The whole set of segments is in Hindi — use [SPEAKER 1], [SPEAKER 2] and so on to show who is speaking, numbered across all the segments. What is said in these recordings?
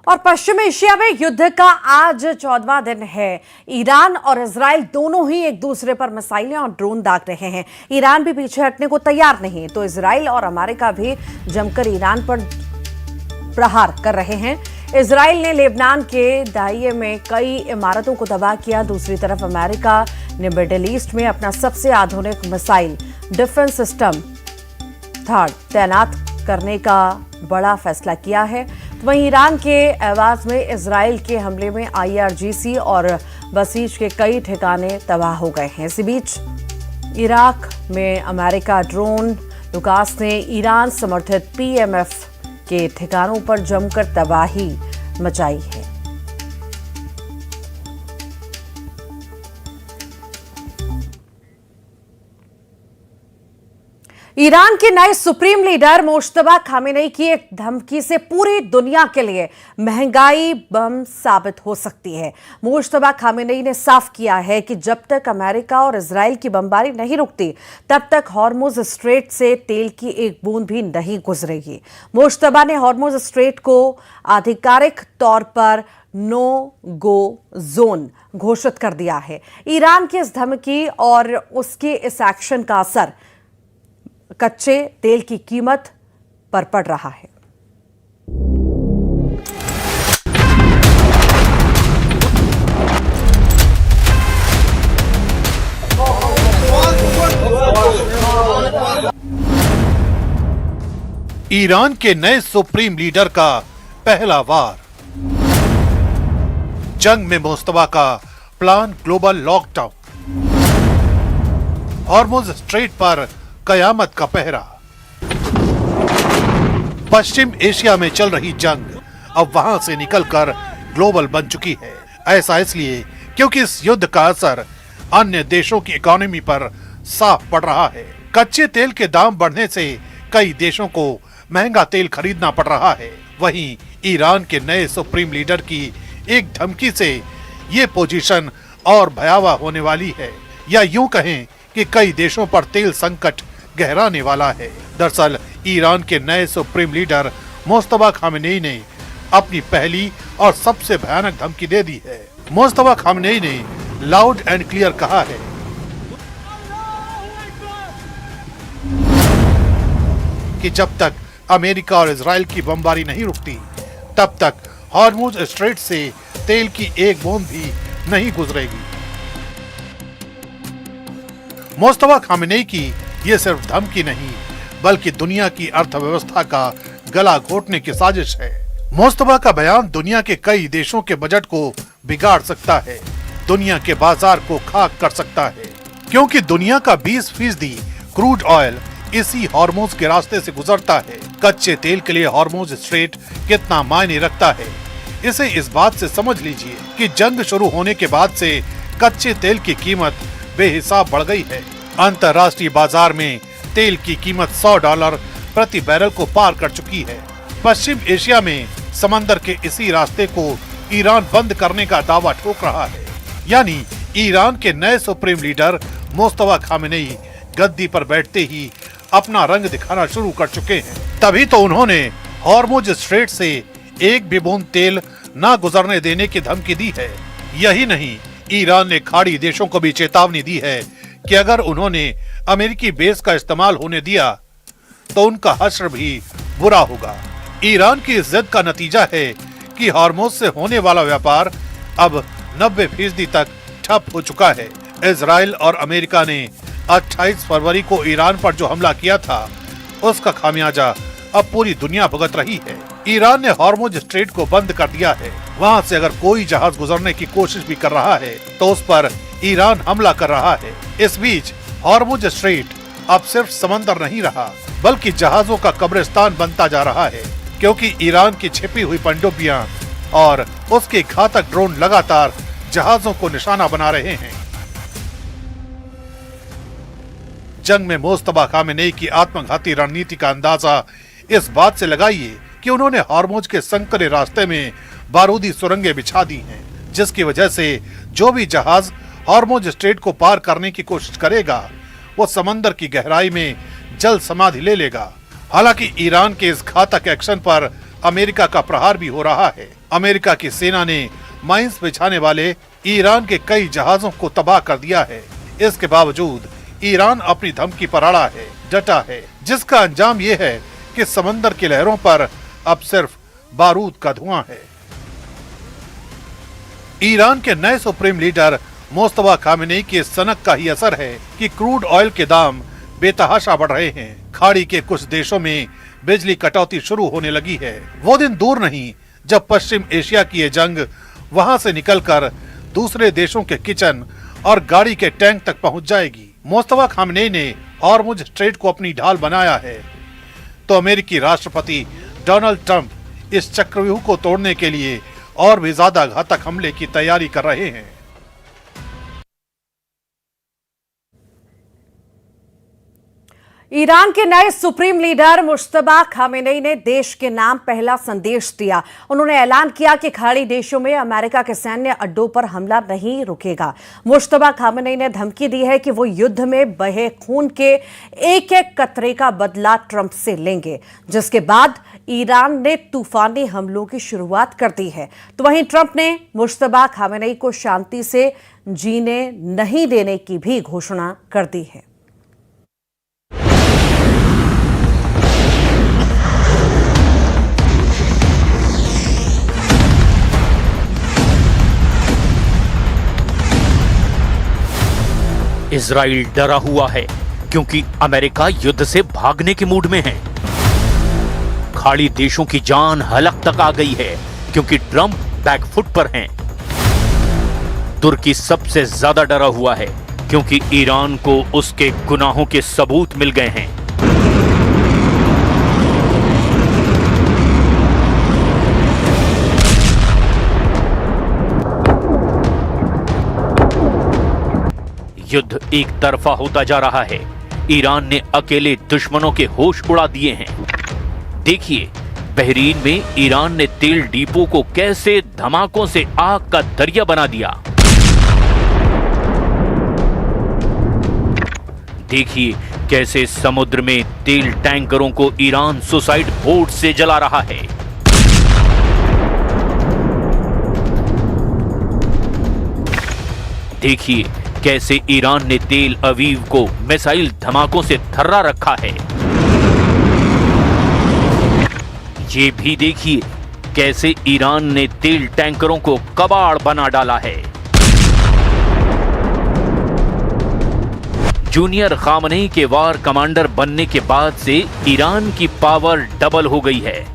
[SPEAKER 1] और पश्चिम एशिया में युद्ध का आज 14वां दिन है। ईरान और इजराइल दोनों ही एक दूसरे पर मिसाइलें और ड्रोन दाग रहे हैं। ईरान भी पीछे हटने को तैयार नहीं, तो इजराइल और अमेरिका भी जमकर ईरान पर प्रहार कर रहे हैं। इजराइल ने लेबनान के दाइये में कई इमारतों को तबाह किया। दूसरी तरफ अमेरिका ने मिडिल ईस्ट में अपना सबसे आधुनिक मिसाइल डिफेंस सिस्टम थर्ड तैनात करने का बड़ा फैसला किया है। वहीं ईरान के आवाज में इजराइल के हमले में IRGC और बसीज के कई ठिकाने तबाह हो गए हैं। इसी बीच इराक में अमेरिका ड्रोन लुकास ने ईरान समर्थित PMF के ठिकानों पर जमकर तबाही मचाई है। ईरान के नए सुप्रीम लीडर मुश्तबा खामेनेई की एक धमकी से पूरी दुनिया के लिए महंगाई बम साबित हो सकती है। मुश्तबा खामेनेई ने साफ किया है कि जब तक अमेरिका और इजराइल की बमबारी नहीं रुकती, तब तक हॉर्मुज स्ट्रेट से तेल की एक बूंद भी नहीं गुजरेगी। मुश्तबा ने हॉर्मुज स्ट्रेट को आधिकारिक तौर पर नो गो जोन घोषित कर दिया है। ईरान की इस धमकी और उसके इस एक्शन का असर कच्चे तेल की कीमत पर पड़ रहा है।
[SPEAKER 2] ईरान के नए सुप्रीम लीडर का पहला वार, जंग में मुस्तफा का plan global lockdown, Hormuz strait पर कयामत का पहरा। पश्चिम एशिया में चल रही जंग अब वहां से निकलकर ग्लोबल बन चुकी है। ऐसा इसलिए क्योंकि इस युद्ध का असर अन्य देशों की इकोनॉमी पर साफ पड़ रहा है। कच्चे तेल के दाम बढ़ने से कई देशों को महंगा तेल खरीदना पड़ रहा है। वहीं ईरान के नए सुप्रीम लीडर की एक धमकी से ये पोजीशन और भयावह होने वाली है, या यूं कहें कि कई देशों पर तेल संकट गहराने वाला है। दरअसल ईरान के नए सुप्रीम लीडर मुस्तफा खामेनेई ने अपनी पहली और सबसे भयानक धमकी दे दी है। मुस्तफा खामेनेई ने लाउड एंड क्लियर कहा है कि जब तक अमेरिका और इजराइल की बमबारी नहीं रुकती, तब तक हॉर्मुज स्ट्रेट से तेल की एक बूंद भी नहीं गुजरेगी। मुस्तफा खामेनेई की ये सिर्फ धमकी नहीं, बल्कि दुनिया की अर्थव्यवस्था का गला घोटने की साजिश है। मुस्तफा का बयान दुनिया के कई देशों के बजट को बिगाड़ सकता है, दुनिया के बाजार को खाक कर सकता है, क्योंकि दुनिया का 20% क्रूड ऑयल इसी हॉर्मुज के रास्ते से गुजरता है। कच्चे तेल के लिए हॉर्मुज स्ट्रेट कितना मायने रखता है, इसे इस बात से समझ लीजिए कि जंग शुरू होने के बाद से कच्चे तेल की कीमत बेहिसाब बढ़ गई है। अंतर्राष्ट्रीय बाजार में तेल की कीमत $100 प्रति बैरल को पार कर चुकी है। पश्चिम एशिया में समंदर के इसी रास्ते को ईरान बंद करने का दावा ठोक रहा है। यानी ईरान के नए सुप्रीम लीडर मुस्तफा खामेनेई गद्दी पर बैठते ही अपना रंग दिखाना शुरू कर चुके हैं। तभी तो उन्होंने हॉर्मुज स्ट्रेट से एक भी बूंद तेल न गुजरने देने की धमकी दी है। यही नहीं, ईरान ने खाड़ी देशों को भी चेतावनी दी है कि अगर उन्होंने अमेरिकी बेस का इस्तेमाल होने दिया तो उनका हश्र भी बुरा होगा। ईरान की इस जिद का नतीजा है कि हॉर्मुज से होने वाला व्यापार अब 90% तक ठप हो चुका है। इजराइल और अमेरिका ने 28 फरवरी को ईरान पर जो हमला किया था, उसका खामियाजा अब पूरी दुनिया भुगत रही है। ईरान ने हॉर्मुज स्ट्रेट को बंद कर दिया है। वहां से अगर कोई जहाज गुजरने की कोशिश भी कर रहा है तो उस पर ईरान हमला कर रहा है। इस बीच हॉर्मुज स्ट्रेट अब सिर्फ समंदर नहीं रहा, बल्कि जहाजों का कब्रिस्तान बनता जा रहा है, क्योंकि ईरान की छिपी हुई पनडुब्बियां और उसके घातक ड्रोन लगातार जहाजों को निशाना बना रहे हैं। जंग में मुस्तफा खामेनेई की आत्मघाती रणनीति का अंदाजा इस बात से लगाइए कि उन्होंने हॉर्मुज के संकरे रास्ते में बारूदी सुरंगें बिछा दी हैं, जिसकी वजह से जो भी जहाज हॉर्मुज स्ट्रेट को पार करने की कोशिश करेगा, वो समंदर की गहराई में जल समाधि ले लेगा। हालांकि ईरान के इस घातक एक्शन पर अमेरिका का प्रहार भी हो रहा है। अमेरिका की सेना ने माइंस बिछाने वाले ईरान के कई जहाजों को तबाह कर दिया है। इसके बावजूद ईरान अपनी धमकी पर अड़ा है, डटा है, जिसका अंजाम ये है कि समंदर की लहरों पर अब सिर्फ बारूद का धुआं है। ईरान के नए सुप्रीम लीडर मुस्तफा खामेनेई के सनक का ही असर है कि क्रूड ऑयल के दाम बेतहाशा बढ़ रहे हैं। खाड़ी के कुछ देशों में बिजली कटौती शुरू होने लगी है। वो दिन दूर नहीं जब पश्चिम एशिया की ये जंग वहां से निकलकर दूसरे देशों के किचन और गाड़ी के टैंक तक पहुंच जाएगी। मुस्तफा खामेनेई ने हॉर्मुज़ स्ट्रेट को अपनी ढाल बनाया है, तो अमेरिकी राष्ट्रपति डोनाल्ड ट्रंप इस चक्रव्यूह को तोड़ने के लिए और भी ज्यादा घातक हमले की तैयारी कर रहे हैं।
[SPEAKER 1] ईरान के नए सुप्रीम लीडर मुश्तबा खामेनेई ने देश के नाम पहला संदेश दिया। उन्होंने ऐलान किया कि खाड़ी देशों में अमेरिका के सैन्य अड्डों पर हमला नहीं रुकेगा। मुश्तबा खामेनेई ने धमकी दी है कि वो युद्ध में बहे खून के एक एक कतरे का बदला ट्रंप से लेंगे, जिसके बाद ईरान ने तूफानी हमलों की शुरुआत कर दी है। तो वहीं ट्रंप ने मुश्तबा खामेनेई को शांति से जीने नहीं देने की भी घोषणा कर दी है।
[SPEAKER 3] इजराइल डरा हुआ है क्योंकि अमेरिका युद्ध से भागने के मूड में है। खाड़ी देशों की जान हलक तक आ गई है क्योंकि ट्रंप बैकफुट पर हैं। तुर्की सबसे ज्यादा डरा हुआ है क्योंकि ईरान को उसके गुनाहों के सबूत मिल गए हैं। युद्ध एक तरफा होता जा रहा है। ईरान ने अकेले दुश्मनों के होश उड़ा दिए हैं। देखिए, बहरीन में ईरान ने तेल डिपो को कैसे धमाकों से आग का दरिया बना दिया। देखिए कैसे समुद्र में तेल टैंकरों को ईरान सुसाइड बोट से जला रहा है। देखिए कैसे ईरान ने तेल अवीव को मिसाइल धमाकों से थर्रा रखा है। ये भी देखिए कैसे ईरान ने तेल टैंकरों को कबाड़ बना डाला है। जूनियर खामनेई के वार कमांडर बनने के बाद से ईरान की पावर डबल हो गई है।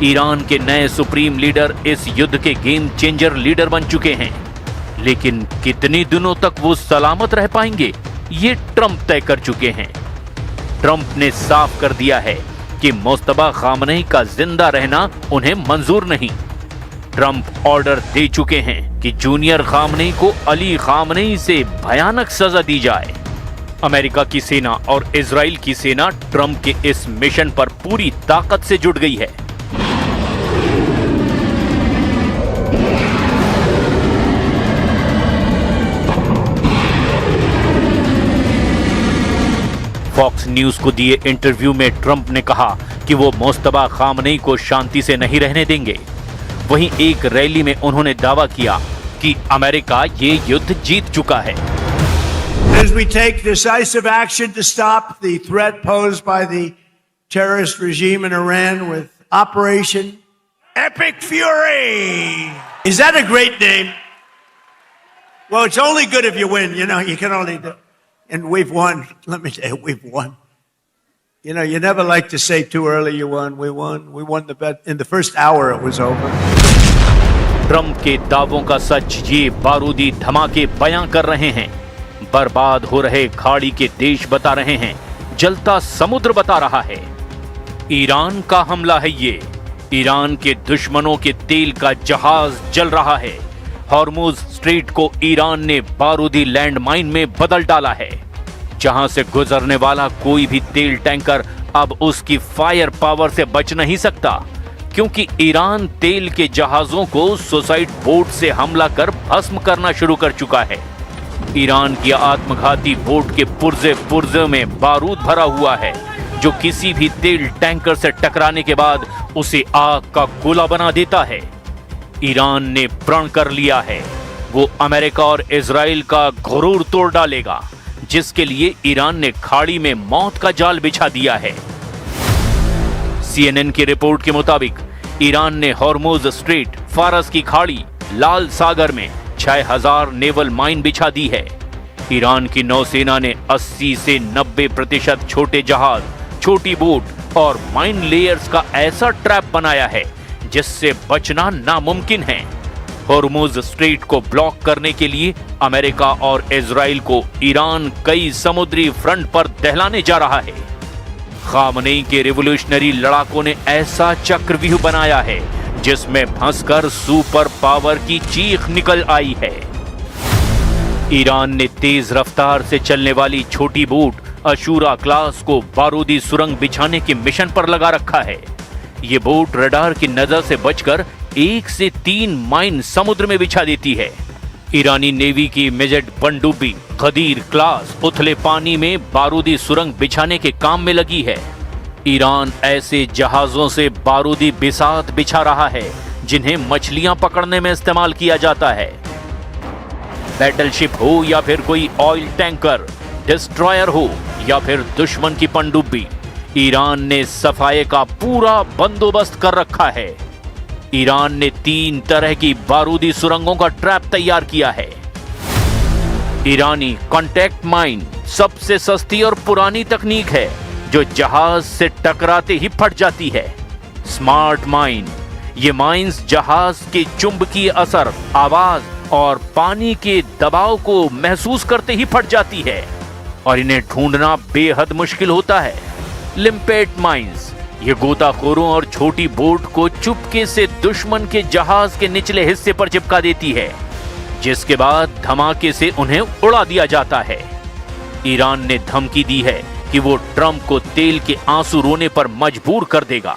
[SPEAKER 3] ईरान के नए सुप्रीम लीडर इस युद्ध के गेम चेंजर लीडर बन चुके हैं, लेकिन कितने दिनों तक वो सलामत रह पाएंगे ये ट्रंप तय कर चुके हैं। ट्रंप ने साफ कर दिया है कि मुस्तफा खामनेई का जिंदा रहना उन्हें मंजूर नहीं। ट्रंप ऑर्डर दे चुके हैं कि जूनियर खामनेई को अली खामनेई से भयानक सजा दी जाए। अमेरिका की सेना और इजराइल की सेना ट्रंप के इस मिशन पर पूरी ताकत से जुट गई है। फॉक्स न्यूज को दिए इंटरव्यू में ट्रंप ने कहा कि वो मुस्तफा खामनेई को शांति से नहीं रहने देंगे। वहीं एक रैली में उन्होंने दावा किया कि अमेरिका ये युद्ध जीत चुका है।
[SPEAKER 4] As we take decisive action to stop the threat posed by the terrorist regime in Iran with Operation Epic Fury. Is that a great name? Well, it's only good if you win. You know, you can only do. And we've won. Let me tell you, we've won. You know, you never like to say too early you won. We won. We won the bet. In the first hour, it was over.
[SPEAKER 3] Trump के दावों का सच ये बारूदी धमाके बयां कर रहे हैं। बर्बाद हो रहे खाड़ी के देश बता रहे हैं, जलता समुद्र बता रहा है। ईरान का हमला है ये। ईरान के दुश्मनों के तेल का जहाज जल रहा है। हॉर्मुज़ स्ट्रेट को ईरान ने बारूदी लैंडमाइन में बदल डाला है, जहां से गुजरने वाला कोई भी तेल टैंकर अब उसकी फायर पावर से बच नहीं सकता, क्योंकि ईरान तेल के जहाजों को सुसाइड बोट से हमला कर भस्म करना शुरू कर चुका है। ईरान की आत्मघाती बोट के पुर्जे पुर्जे में बारूद भरा हुआ है, जो किसी भी तेल टैंकर से टकराने के बाद उसे आग का गोला बना देता है। ईरान ने प्रण कर लिया है, वो अमेरिका और इजराइल का गुरूर तोड़ डालेगा, जिसके लिए ईरान ने खाड़ी में मौत का जाल बिछा दिया है। CNN की रिपोर्ट के मुताबिक ईरान ने हॉर्मुज स्ट्रेट, फारस की खाड़ी, लाल सागर में 6000 नेवल माइन बिछा दी है। ईरान की नौसेना ने 80 से 90% छोटे जहाज, छोटी बोट और माइन लेयर्स का ऐसा ट्रैप बनाया है जिससे बचना नामुमकिन है। हॉर्मुज स्ट्रेट को ब्लॉक करने के लिए अमेरिका और इजराइल को ईरान कई समुद्री फ्रंट पर दहलाने जा रहा है। खामनेई के रिवोल्यूशनरी लड़ाकों ने ऐसा चक्रव्यूह बनाया है जिसमें फंसकर सुपर पावर की चीख निकल आई है। ईरान ने तेज रफ्तार से चलने वाली छोटी बोट अशूरा क्लास को बारूदी सुरंग बिछाने के मिशन पर लगा रखा है। ये बोट रडार की नजर से बचकर 1 से 3 माइन समुद्र में बिछा देती है। ईरानी नेवी की मेजर पनडुब्बी गदीर क्लास उथले पानी में बारूदी सुरंग बिछाने के काम में लगी है। ईरान ऐसे जहाजों से बारूदी बिसात बिछा रहा है जिन्हें मछलियां पकड़ने में इस्तेमाल किया जाता है। बैटलशिप हो या फिर कोई ऑयल टैंकर, डिस्ट्रॉयर हो या फिर दुश्मन की पनडुब्बी, ईरान ने सफाई का पूरा बंदोबस्त कर रखा है। ईरान ने 3 तरह की बारूदी सुरंगों का ट्रैप तैयार किया है। ईरानी कॉन्टैक्ट माइन सबसे सस्ती और पुरानी तकनीक है जो जहाज से टकराते ही फट जाती है। स्मार्ट माइन, ये माइंस जहाज के चुंबकीय असर, आवाज और पानी के दबाव को महसूस करते ही फट जाती है और इन्हें ढूंढना बेहद मुश्किल होता है। लिम्पेट माइंस, ये गोताखोरों और छोटी बोट को चुपके से दुश्मन के जहाज के निचले हिस्से पर चिपका देती है, जिसके बाद धमाके से उन्हें उड़ा दिया जाता है। ईरान ने धमकी दी है कि वो ट्रंप को तेल के आंसू रोने पर मजबूर कर देगा।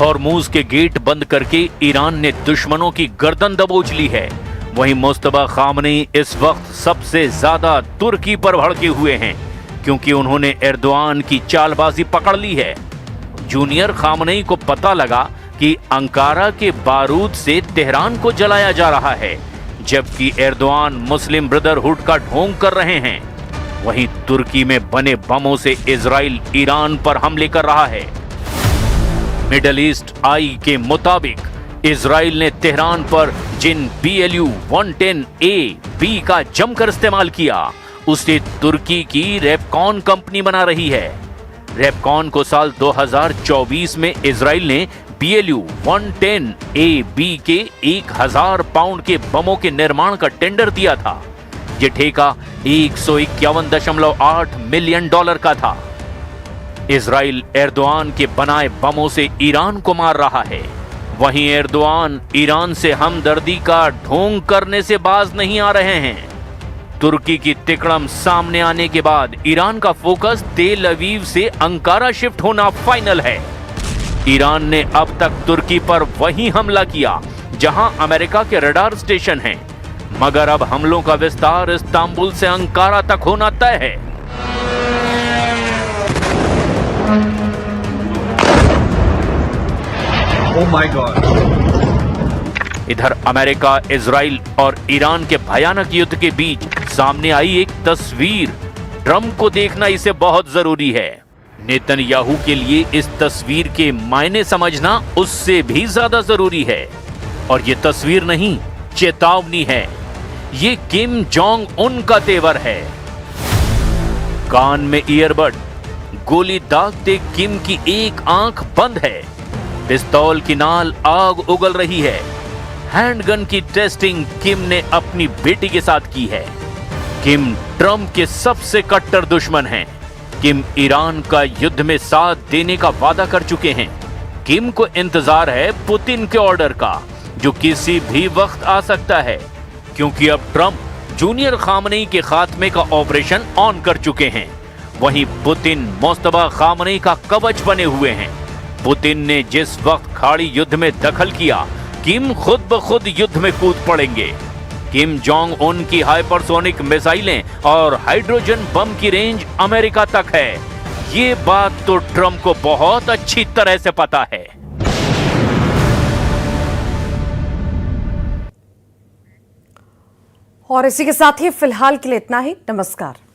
[SPEAKER 3] हॉर्मुज के गेट बंद करके ईरान ने दुश्मनों की गर्दन दबोच ली है। वहीं मुस्तफा खामनेई इस वक्त सबसे ज्यादा तुर्की पर भड़के हुए हैं क्योंकि उन्होंने एर्दोआन की चालबाजी पकड़ ली है। जूनियर खामनेई को पता लगा कि अंकारा के बारूद से तेहरान को जलाया जा रहा है, जबकि एर्दोआन मुस्लिम ब्रदरहुड का ढोंग कर रहे हैं। वहीं तुर्की में बने बमों से इजराइल ईरान पर हमले कर रहा है। मिडल ईस्ट आई के मुताबिक इजराइल ने तेहरान पर जिन BLU-110A-B का जमकर इस्तेमाल किया उसे तुर्की की रेपकॉन कंपनी बना रही है। रेपकॉन को साल 2024 में इजराइल ने BLU-110A-B के 1000 पाउंड के बमों के निर्माण का टेंडर दिया था। ये ठेका $151.8 मिलियन का था। इजराइल एर्दोआन के बनाए बमों से ईरान को मार रहा है। वहीं एर्दोआन ईरान से हमदर्दी का ढोंग करने से बाज नहीं आ रहे हैं। तुर्की की तिकड़म सामने आने के बाद ईरान का फोकस तेल अवीव से अंकारा शिफ्ट होना फाइनल है। ईरान ने अब तक तुर्की पर वही हमला किया जहां अमेरिका के रडार स्टेशन हैं, मगर अब हमलों का विस्तार इस्तांबुल से अंकारा तक होना तय है।
[SPEAKER 5] Oh my God.
[SPEAKER 3] इधर अमेरिका, इजराइल और ईरान के भयानक युद्ध के बीच सामने आई एक तस्वीर। ट्रंप को देखना इसे बहुत जरूरी है। नेतन्याहू के लिए इस तस्वीर के मायने समझना उससे भी ज्यादा जरूरी है। और ये तस्वीर नहीं, चेतावनी है। ये किम जोंग उन का तेवर है। कान में ईयरबड, गोली दागते किम की एक आंख बंद है। पिस्तौल की नाल आग उगल रही है। हैंडगन की टेस्टिंग किम ने अपनी बेटी के साथ की है। किम ट्रंप के सबसे कट्टर दुश्मन हैं। किम ईरान का युद्ध में साथ देने का वादा कर चुके हैं। किम को इंतजार है पुतिन के ऑर्डर का, जो किसी भी वक्त आ सकता है, क्योंकि अब ट्रंप जूनियर खामनेई के खात्मे का ऑपरेशन ऑन कर चुके हैं। वहीं पुतिन मुस्तफा खामनेई का कवच बने हुए हैं। पुतिन ने जिस वक्त खाड़ी युद्ध में दखल किया, किम खुद ब खुद युद्ध में कूद पड़ेंगे। किम जोंग उन की हाइपरसोनिक मिसाइलें और हाइड्रोजन बम की रेंज अमेरिका तक है। ये बात तो ट्रंप को बहुत अच्छी तरह से पता है।
[SPEAKER 1] और इसी के साथ ही फिलहाल के लिए इतना ही। नमस्कार।